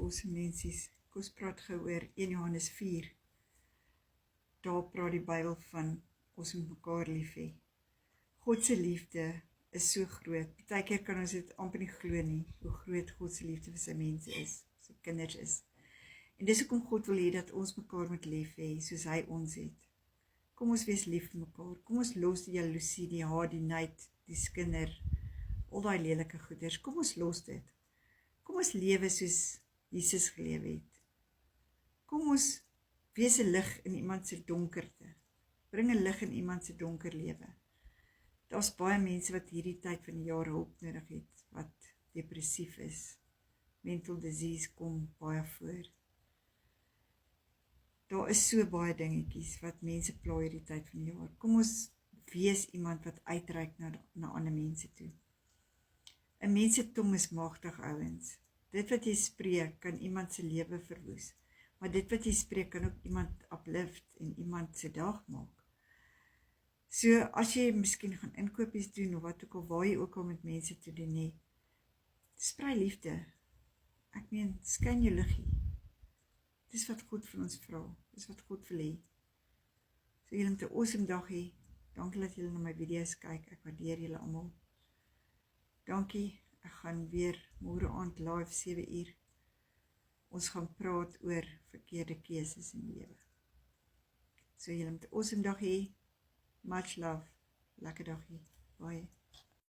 awesome mensies. Kom ons praat gou oor 1 Johannes 4. Daar praat die Bybel van ons moet mekaar lief hê. God se liefde is so groot. Partykeer kan ons dit amper nie glo nie, hoe groot God se liefde vir sy mense is, sy kinders is. En dis hoekom God wil hê dat ons mekaar moet lief hê, soos hy ons het. Kom ons wees lief vir mekaar. Kom ons los die jaloesie, die haat, die nyd, die skinder, al daai lelike goeders. Kom ons los dit. Kom ons lewe soos Jesus gelewe het. Kom ons wees 'n lig in iemand se donkerte. Bring 'n lig in iemand se donker lewe. Daar's baie mense wat hierdie tyd van die jaar hulp nodig het, wat depressief is. Mental disease kom baie voor. Daar is so baie dingetjies wat mense pla hierdie tyd van die jaar. Kom ons wees iemand wat uitreik na ander mense toe. 'n Mens se tong is magtig, ouens. Dit wat jy spreek kan iemand se lewe verwoes. Maar dit wat jy spreek kan ook iemand uplift en iemand se dag maak. So as jy miskien gaan inkopies doen of wat ook al, waar jy ook al met mense toe doen nie, sprei liefde. Ek meen, skyn jou liggie. Dis wat God van ons vra. Dis wat God wil hê. So julle moet 'n awesome dag hê. Dankie dat julle na my video's kyk. Ek waardeer julle almal. Dankie. Ek gaan weer môre aand live 7 uur. Ons gaan praat oor verkeerde keuses in die lewe. So julle moet 'n awesome dag hê. Much love. Lekker dag hê. Bye.